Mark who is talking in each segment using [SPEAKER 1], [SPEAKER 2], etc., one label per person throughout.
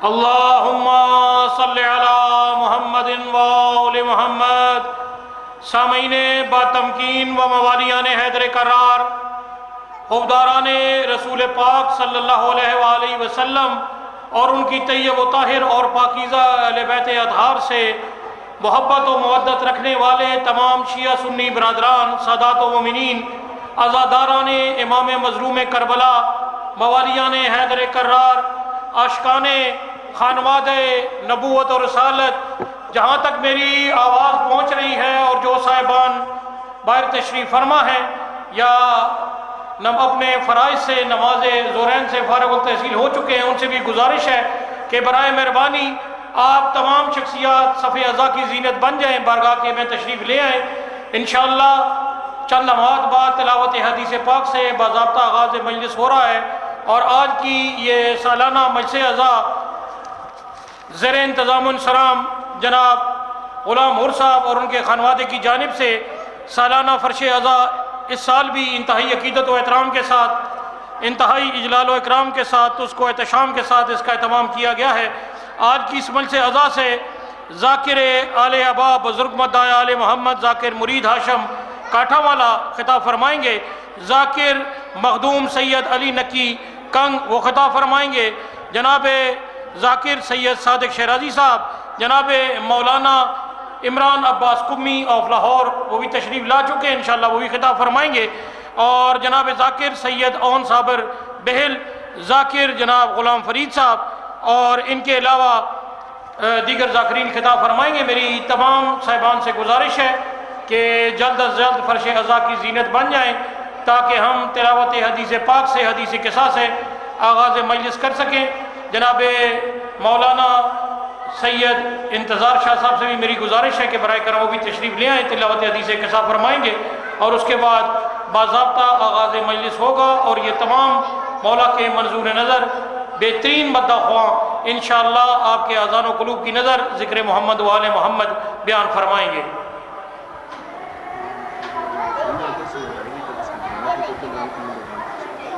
[SPEAKER 1] اللہم صلی علی محمد و آل محمد۔ سامعین با تمکین و موالیان حیدر کرار، حوبداران رسول پاک صلی اللہ علیہ وآلہ وسلم اور ان کی طیب و طاہر اور پاکیزہ اہل بیت اطہار سے محبت و مودت رکھنے والے تمام شیعہ سنی برادران، سادات و مومنین، عزاداران امام مظلوم کربلا، موالیان حیدر کرار، عاشقان خانواد نبوت اور رسالت، جہاں تک میری آواز پہنچ رہی ہے اور جو صاحبان باہر تشریف فرما ہیں یا اپنے فرائض سے نماز ظہرین سے فارغ التحصیل ہو چکے ہیں، ان سے بھی گزارش ہے کہ برائے مہربانی آپ تمام شخصیات صف اعضاء کی زینت بن جائیں، بارگاہ کے میں تشریف لے آئیں۔ انشاءاللہ چند لمحات بعد تلاوت حدیث پاک سے باضابطہ آغاز مجلس ہو رہا ہے، اور آج کی یہ سالانہ مجلس اعضاء زیر انتظام انصرام جناب غلام حر صاحب اور ان کے خانوادے کی جانب سے سالانہ فرش اعضاء اس سال بھی انتہائی عقیدت و احترام کے ساتھ، انتہائی اجلال و اکرام کے ساتھ، اس کو احتشام کے ساتھ اس کا اہتمام کیا گیا ہے۔ آج کی اس مجلس اعضاء سے ذاکر آل ابا بزرگ مدعی آل محمد ذاکر مرید ہاشم کاٹھا والا خطاب فرمائیں گے، ذاکر مخدوم سید علی نکی کنگ وہ خطاب فرمائیں گے، جناب ذاکر سید صادق شیرازی صاحب، جناب مولانا عمران عباس قمی آف لاہور وہ بھی تشریف لا چکے ہیں، انشاءاللہ وہ بھی خطاب فرمائیں گے، اور جناب ذاکر سید اون صابر بہل، ذاکر جناب غلام فرید صاحب، اور ان کے علاوہ دیگر ذاکرین خطاب فرمائیں گے۔ میری تمام صاحبان سے گزارش ہے کہ جلد از جلد فرش اعضاء کی زینت بن جائیں تاکہ ہم تلاوت حدیث پاک سے، حدیث قصہ سے آغاز مجلس کر سکیں۔ جناب مولانا سید انتظار شاہ صاحب سے بھی میری گزارش ہے کہ برائے کرم وہ بھی تشریف لے آئیں، تلاوت حدیث قصہ فرمائیں گے، اور اس کے بعد باضابطہ آغاز مجلس ہوگا، اور یہ تمام مولا کے منظور نظر بہترین مداح خواہ انشاءاللہ آپ کے اذان و قلوب کی نظر ذکر محمد و آل محمد بیان فرمائیں گے۔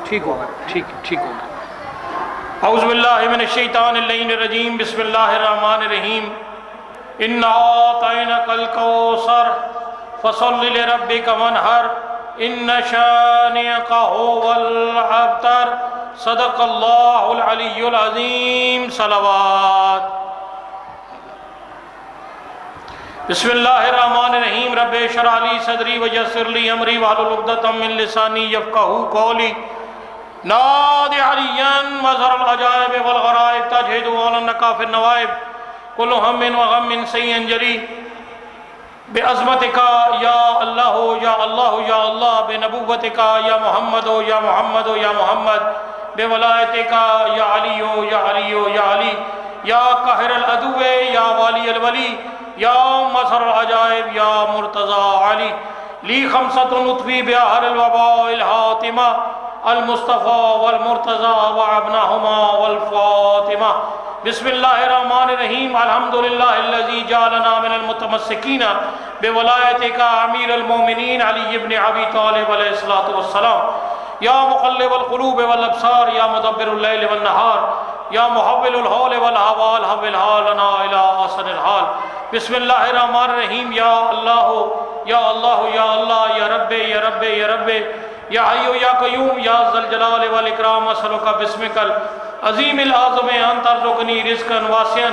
[SPEAKER 1] ٹھیک ہوگا، ٹھیک ہوگا۔ اعوذ باللہ من الشیطان اللعین الرجیم، بسم اللہ الرحمن الرحیم۔ انا اعطیناک الکوثر فصل لربک وانحر ان شانئک هو الابتر۔ صدق اللہ العلی العظیم۔ صلوات۔ بسم اللہ الرحمن الرحیم۔ رب اشرح لی صدری ویسر لی امری واحلل عقدۃ من لسانی یفقہوا قولی۔ نادی علیاً مظہر العجائب والغرائب تجہد ولنکا فی النوائب کل ہم و غم سیئن جلی بعظمتکا یا اللہ یا اللہ یا اللہ، بنبوتکا یا محمد یا محمد یا محمد، بولایتکا یا علی یا علی یا علی، یا قاہر العدو یا والی الولی، یا مظہر العجائب یا مرتضی علی، لی خمسۃ نطفی بہر الوباء الحاتمہ، المصطفیٰ والمرتضی وابنہما والفاطمہ۔ بسم اللہ الرحمن الرحیم۔ الحمدللہ الذی جعلنا من المتمسکین بولایتک امیر المومنین علی ابن ابی طالب علیہ السلام۔ یا مقلب القلوب والابصار، یا مدبر اللیل والنہار، یا محول الحول والحوال، حول حالنا الی احسن الحال۔ بسم اللہ الرحمن الرحیم۔ یا اللہ یا اللہ یا اللہ، یا رب یا رب یا رب، یا حی یا قیوم، یا ذا الجلال والاکرام، اسألک باسمک العظیم الاعظم ان ترزقنی رزقا واسعا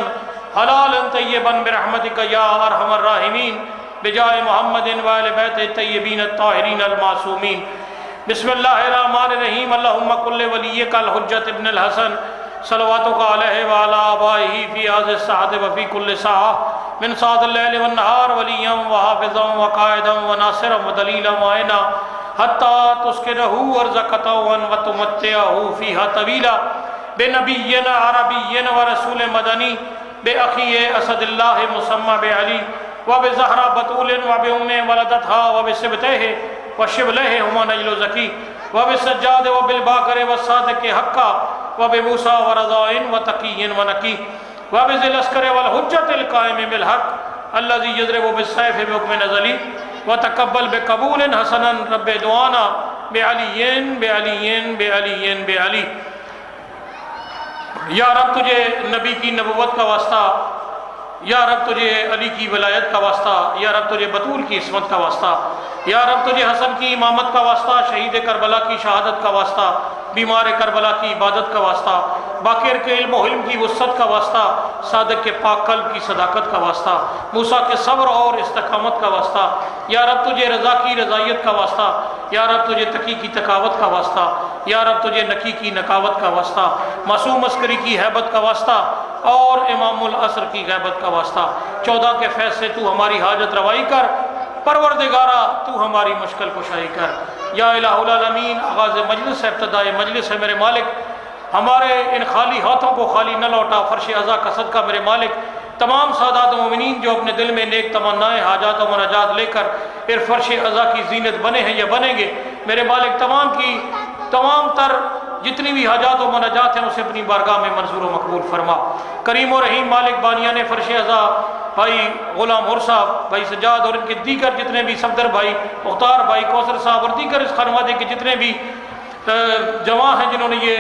[SPEAKER 1] حلالا طیبا برحمتک یا ارحم الراحمین، بجاہ محمد وآل بیت الطیبین الطاہرین المعصومین۔ بسم اللہ الرحمن الرحیم۔ اللہم کل ولیک الحجۃ ابن الحسن صلواتک علیہ وعلی آبائہ فی هذه الساعة وفی کل ساعة من ساعة اللیل والنہار، ولیا وحافظا وقائدا وناصرا ودلیلا وعینا، حتی تسکنہ ارزقہ وتمتعہ فیہا طویلا، بنبی عربی ورسول مدنی، بأخی اسد اللہ مسمى بعلی، وبزہرہ بطول، وبأم ولدتہا، وبسبتہ وشبلہ ہما نجل زکی، وبالسجاد وبالباکر والصادق حقا، وبموسیٰ ورضائن وتقی ونقی، وبذی العسکر والحجت القائم بالحق الذی یضرب بالسیف بحکم نزلی، وتقبل بقبول حسنا رب دعانا بعلی بعلی بعلی بعلی۔ یا رب تجھے نبی کی نبوت کا واسطہ، یا رب تجھے علی کی ولایت کا واسطہ، یا رب تجھے بطول کی عصمت کا واسطہ، یا رب تجھے حسن کی امامت کا واسطہ، شہید کربلا کی شہادت کا واسطہ، بیمار کربلا کی عبادت کا واسطہ، باقر کے علم و حلم کی وسعت کا واسطہ، صادق کے پاک قلب کی صداقت کا واسطہ، موسیٰ کے صبر اور استقامت کا واسطہ، یا رب تجھے رضا کی رضائیت کا واسطہ، یا رب تجھے تقی کی تقاوت کا واسطہ، یا رب تجھے نقی کی نقاوت کا واسطہ، معصوم عسکری کی ہیبت کا واسطہ اور امام العصر کی غیبت کا واسطہ۔ 14 کے فیض سے تو ہماری حاجت روائی کر، پروردگارہ تو ہماری مشکل کشائی کر۔ یا الہ العالمین، آغاز مجلس ہے، ابتدائے مجلس ہے میرے مالک، ہمارے ان خالی ہاتھوں کو خالی نہ لوٹا، فرش عزا کا صدقہ میرے مالک تمام سادات مومنین جو اپنے دل میں نیک تمنائیں حاجات و مناجات لے کر پھر فرش عزا کی زینت بنے ہیں یا بنیں گے، میرے مالک تمام تر جتنی بھی حاجات و مناجات ہیں اسے اپنی بارگاہ میں منظور و مقبول فرما۔ کریم و رحیم مالک، بانیان فرش عزا بھائی غلام اور صاحب، بھائی سجاد اور ان کے دیگر جتنے بھی صفدر بھائی، مختار بھائی، کوثر صاحب اور دیگر اس خانوادے کے جتنے بھی جواں ہیں جنہوں نے یہ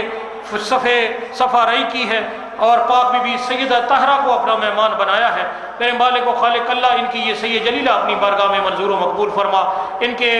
[SPEAKER 1] صفحہ رئی کی ہے، اور پاک بی بی سیدہ طاہرہ کو اپنا مہمان بنایا ہے، میرے مالک و خالق اللہ ان کی یہ سید جلیلہ اپنی بارگاہ میں منظور و مقبول فرما۔ ان کے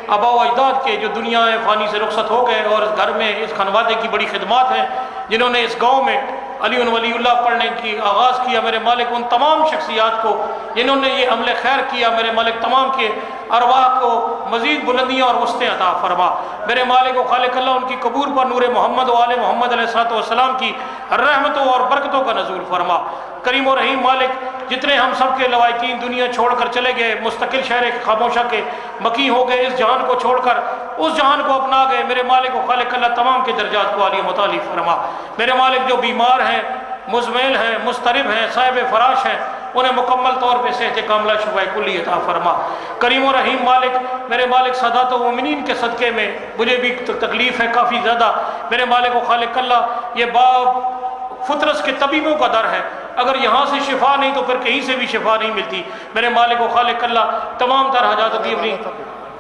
[SPEAKER 1] آباء و اجداد کے جو دنیا فانی سے رخصت ہو گئے اور اس گھر میں اس خانوادے کی بڑی خدمات ہیں، جنہوں نے اس گاؤں میں علی ولی اللہ پڑھنے کی آغاز کیا، میرے مالک ان تمام شخصیات کو جنہوں نے یہ عمل خیر کیا، میرے مالک تمام کے ارواح کو مزید بلندیاں اور وسطیں عطا فرما۔ میرے مالک و خالق اللہ ان کی قبور پر نور محمد و آل محمد علیہ الصلوۃ والسلام کی رحمتوں اور برکتوں کا نزول فرما۔ کریم و رحیم مالک، جتنے ہم سب کے لوائقین دنیا چھوڑ کر چلے گئے، مستقل شہر خاموشہ کے مکی ہو گئے، اس جہان کو چھوڑ کر اس جہان کو اپنا گئے، میرے مالک و خالق اللہ تمام کے درجات کو عالی متعالی فرما۔ میرے مالک جو بیمار ہیں، مزمل ہیں، مضطرب ہیں، صاحب فراش ہیں، انہیں مکمل طور پہ صحت کاملہ شفا کلی عطا فرما۔ کریم و رحیم مالک، میرے مالک سادات و مومنین کے صدقے میں مجھے بھی تکلیف ہے کافی زیادہ، میرے مالک و خالق اللہ یہ باب فطرس کے طبیبوں کا در ہے، اگر یہاں سے شفا نہیں تو پھر کہیں سے بھی شفا نہیں ملتی، میرے مالک و خالق اللہ تمام تر حاجات کی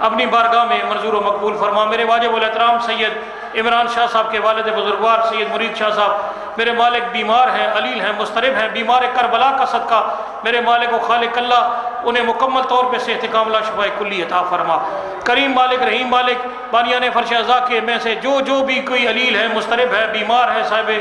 [SPEAKER 1] اپنی بارگاہ میں منظور و مقبول فرما۔ میرے واجب الاحترام سید عمران شاہ صاحب کے والد بزرگوار سید مرید شاہ صاحب میرے مالک بیمار ہیں، علیل ہیں، مضطرب ہیں، بیمار کربلا کا صدقہ میرے مالک و خالق اللہ انہیں مکمل طور پہ صحت کاملہ شفا کلی عطا فرما۔ کریم مالک، رحیم مالک، بانیان فرش عزا کے میں سے جو بھی کوئی علیل ہے، مضطرب ہے، بیمار ہے، صاحب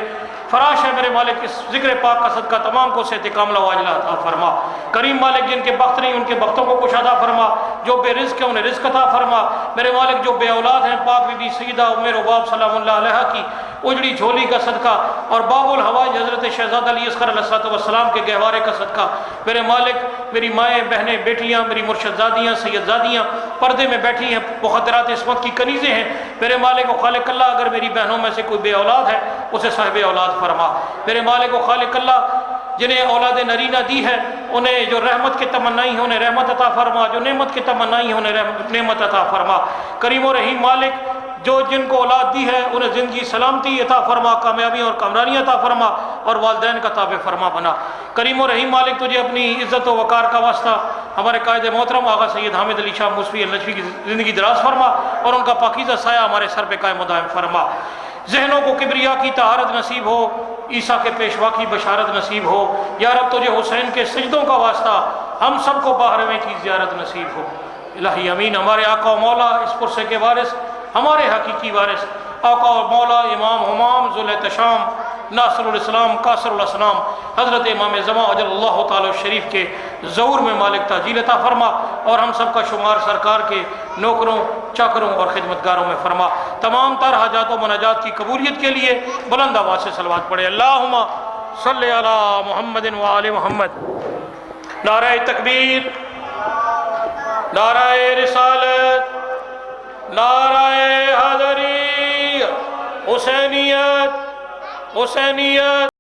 [SPEAKER 1] فراش ہے، میرے مالک اس ذکر پاک کا صدقہ تمام کو صحت کاملہ واجلہ عطا فرما۔ کریم مالک، جن کے بخت نہیں ان کے بختوں کو کشادہ فرما، جو بے رزق ہیں انہیں رزق عطا فرما۔ میرے مالک جو بے اولاد ہیں، پاک بی بی سیدہ ام رباب سلام اللہ علیہ کی اجڑی جھولی کا صدقہ اور باب الحوائج حضرت شہزادہ علی اصغر علیہ الصلوۃ والسلام کے گہوارے کا صدقہ، میرے مالک میری مائیں، بہنیں، بیٹیاں، میری مرشد زادیاں، سید زادیاں پردے میں بیٹھی ہیں، مخدرات عصمت کی کنیزیں ہیں، میرے مالک و خالق اللہ اگر میری بہنوں میں سے کوئی بے اولاد ہے اسے صاحب اولاد فرما۔ میرے مالک و خالق اللہ جنہیں اولاد نرینہ دی ہے انہیں جو رحمت کی تمنائی ہیں انہیں رحمت عطا فرما، جو نعمت کی تمنائی ہیں انہیں نعمت عطا فرما۔ کریم و رحیم مالک، جو جن کو اولاد دی ہے انہیں زندگی سلامتی عطا فرما، کامیابی اور کامرانی عطا فرما اور والدین کا تابع فرما بنا۔ کریم و رحیم مالک، تجھے اپنی عزت و وقار کا واسطہ ہمارے قائد محترم آغا سید حامد علی شاہ موسوی النجفی کی زندگی دراز فرما اور ان کا پاکیزہ سایہ ہمارے سر پہ قائم و دائم فرما۔ ذہنوں کو کبریا کی طہارت نصیب ہو، عیسیٰ کے پیشوا کی بشارت نصیب ہو، یا رب تجھے حسین کے سجدوں کا واسطہ ہم سب کو باہرویں کی زیارت نصیب ہو۔ الہی امین، ہمارے آقا و مولا اس پرسے کے وارث، ہمارے حقیقی وارث، آقا و مولا امام حمام ذوالتشام ناصر الاسلام قاصر الاسلام حضرت امام زمان اجل اللہ تعالی شریف کے ظہور میں مالک تاجیل عطا فرما اور ہم سب کا شمار سرکار کے نوکروں، چاکروں اور خدمتگاروں میں فرما۔ تمام تر حاجات و مناجات کی قبولیت کے لیے بلند آواز سے صلوات پڑھے۔ اللہم صلی علی محمد و آل محمد۔ نعرہ تکبیر، نعرہ رسالت، نعرہ حیدری، حسینیت، حسینیت۔